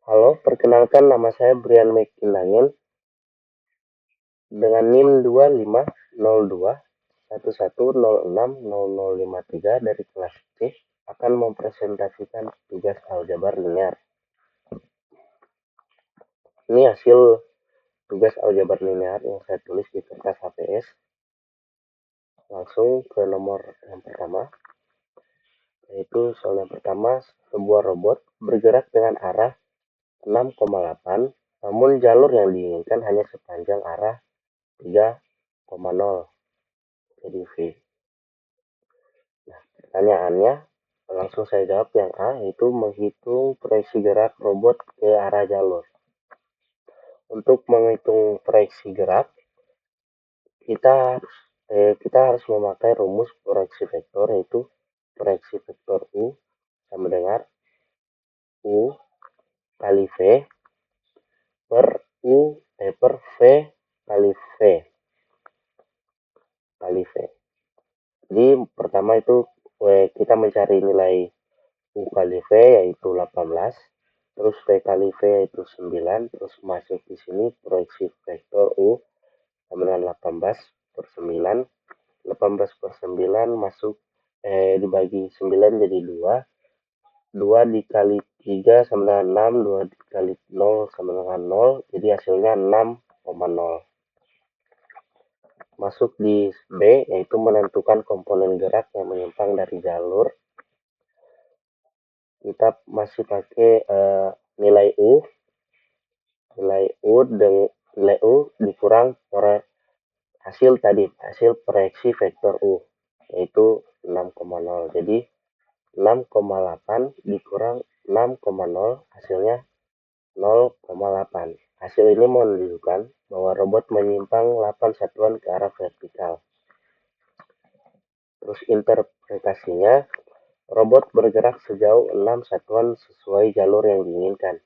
Halo, perkenalkan nama saya Brian McKinangen dengan NIM 250211006053 dari kelas C akan mempresentasikan tugas aljabar linear. Ini hasil tugas aljabar linear yang saya tulis di kertas HPS. Langsung ke nomor yang pertama, yaitu soal yang pertama, sebuah robot bergerak dengan arah 6,8, namun jalur yang diinginkan hanya sepanjang arah 3,0, jadi V. Nah, pertanyaannya langsung saya jawab yang A, yaitu menghitung proyeksi gerak robot ke arah jalur. Untuk menghitung proyeksi gerak, kita harus memakai rumus proyeksi vektor, yaitu proyeksi vektor U sama dengan U kali V per V kali V. Jadi pertama itu kita mencari nilai U kali V yaitu 18, terus V kali V yaitu 9, terus masuk di sini proyeksi vektor U sama dengan 18/9. 18/9 masuk dibagi 9 jadi 2. 2 dikali 3 sama dengan 6, 2 dikali 0 sama dengan 0, jadi hasilnya 6,0. Masuk di B, yaitu menentukan komponen gerak yang menyimpang dari jalur. Kita masih pakai nilai U dikurang hasil proyeksi vektor U, yaitu 6,0. Jadi 6,8 dikurang 6,0 hasilnya 0,8. Hasil ini menunjukkan bahwa robot menyimpang 8 satuan ke arah vertikal. Terus interpretasinya, robot bergerak sejauh 6 satuan sesuai jalur yang diinginkan.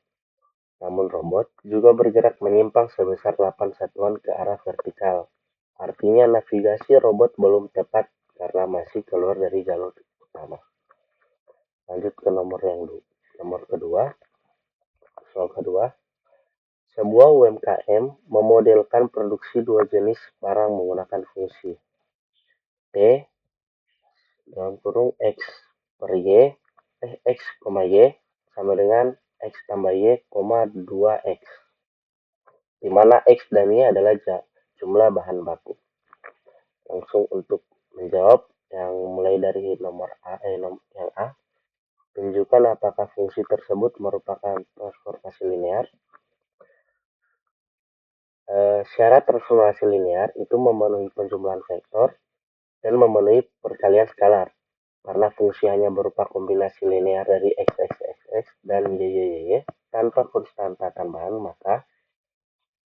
Namun robot juga bergerak menyimpang sebesar 8 satuan ke arah vertikal. Artinya navigasi robot belum tepat karena masih keluar dari jalur utama. Lanjut ke nomor kedua. Soal kedua. Sebuah UMKM memodelkan produksi dua jenis barang menggunakan fungsi T dalam kurung X per Y, X, Y sama dengan X tambah Y, 2X. Di mana X dan Y adalah jumlah bahan baku. Langsung untuk menjawab yang mulai dari nomor yang A, tunjukkan apakah fungsi tersebut merupakan transformasi linear. Syarat transformasi linear itu memenuhi penjumlahan vektor dan memenuhi perkalian skalar. Karena fungsi hanya berupa kombinasi linear dari x dan y tanpa konstanta tambahan, maka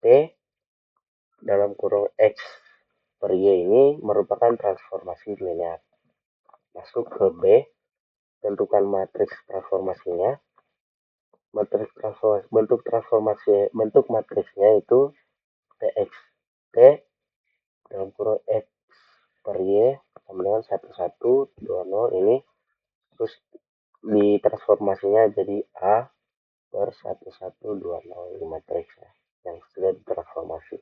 T dalam kurung X per Y ini merupakan transformasi linear. Masuk ke B, tentukan matriks transformasinya. Bentuk matriksnya itu TX. T dalam kurung X per Y sama dengan 1120 ini, terus ditransformasinya jadi A per 1120 ini matriksnya yang sudah ditransformasi.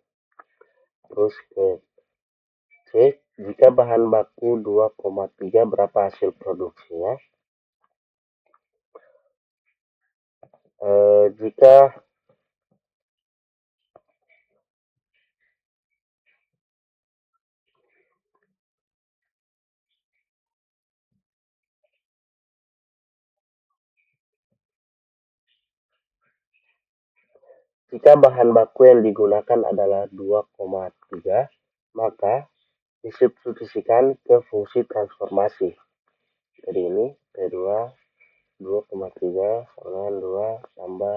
Terus ke C, jika bahan baku 2,3 berapa hasil produksinya? Jika bahan baku yang digunakan adalah 2,3, maka disubstitusikan ke fungsi transformasi. Jadi ini T2 2,3 sama 2 tambah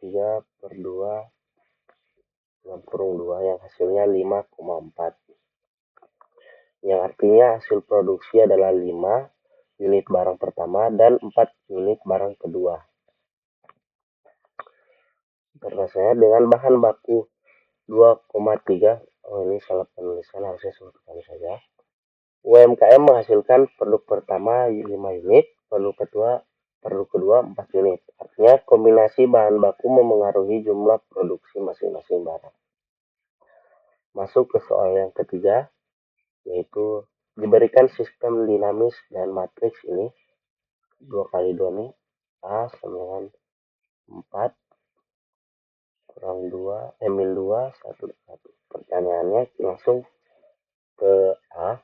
3 per 2 dalam kurung 2 yang hasilnya 5,4. Yang artinya hasil produksi adalah 5 unit barang pertama dan 4 unit barang kedua. Terusnya dengan bahan baku 2,3, ini salah penulisan, harusnya satu kali saja. UMKM menghasilkan produk pertama 5 unit, produk kedua 4 unit. Selanjutnya, kombinasi bahan baku memengaruhi jumlah produksi masing-masing barang. Masuk ke soal yang ketiga, yaitu diberikan sistem dinamis dan matriks ini 2 kali 2 nih, A sama dengan 4 kurang 2, min 2, 1, 1. Pertanyaannya langsung ke A,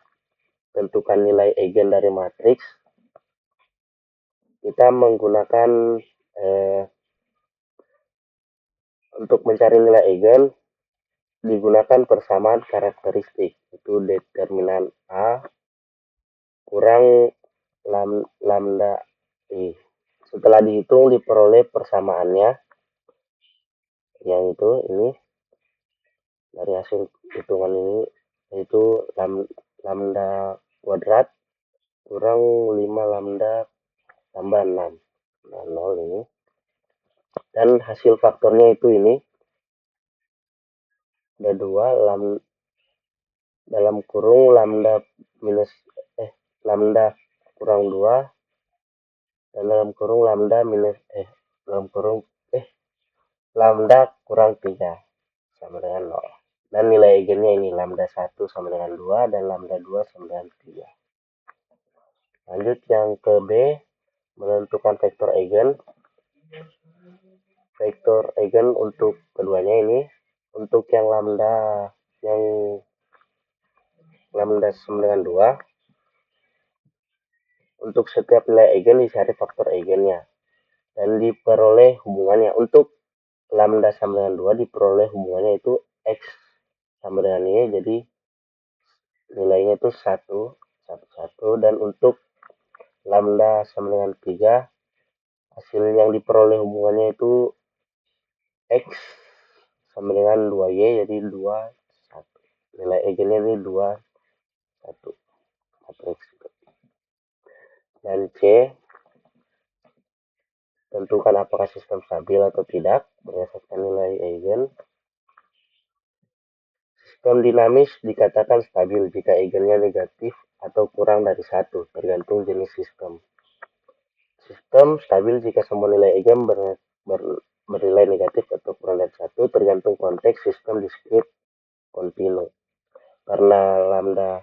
tentukan nilai eigen dari matriks. Kita menggunakan untuk mencari nilai eigen digunakan persamaan karakteristik, itu determinan A kurang lambda I. Setelah dihitung diperoleh persamaannya, yang itu ini dari hasil hitungan ini yaitu lambda kuadrat kurang 5 lambda tambah 6. Nah, 0 ini. Dan hasil faktornya itu ini ada 2 dalam kurung lambda minus lambda kurang 2 dan dalam kurung lambda minus dalam kurung lambda kurang 3 sama dengan 0. Dan nilai eigennya ini lambda 1 sama dengan 2 dan lambda 2 sama dengan 3. Lanjut yang ke B, menentukan vektor eigen. Vektor eigen untuk keduanya ini, untuk yang lambda sama dengan 2, untuk setiap nilai eigen dicari faktor eigennya dan diperoleh hubungannya. Untuk lambda sama dengan 2 diperoleh hubungannya itu X sama dengan Y, jadi nilainya itu 1, 1, dan untuk lambda sama dengan 3 hasil yang diperoleh hubungannya itu X sama dengan 2Y, jadi 2, 1. Nilai eigennya ini 2, 1. Matriks. Dan C, tentukan apakah sistem stabil atau tidak berdasarkan nilai eigen. Sistem dinamis dikatakan stabil jika eigennya negatif atau kurang dari 1, tergantung jenis sistem. Sistem stabil jika semua nilai eigen bernilai negatif atau kurang dari 1, tergantung konteks sistem diskrit kontinu. Karena lambda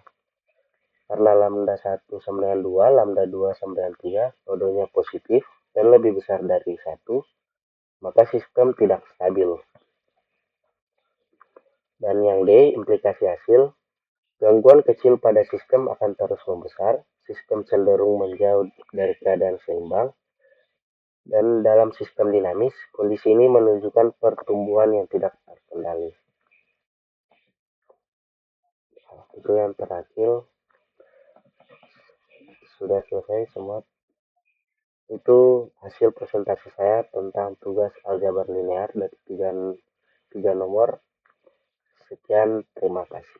1 sama dengan 2, lambda 2 sama dengan 3, kodonya positif dan lebih besar dari 1, maka sistem tidak stabil. Dan yang D, implikasi hasil, gangguan kecil pada sistem akan terus membesar, sistem cenderung menjauh dari keadaan seimbang, dan dalam sistem dinamis, kondisi ini menunjukkan pertumbuhan yang tidak terkendali. Nah, itu yang terakhir. Sudah selesai semua. Itu hasil presentasi saya tentang tugas aljabar linear dari 3 nomor. Sekian, terima kasih.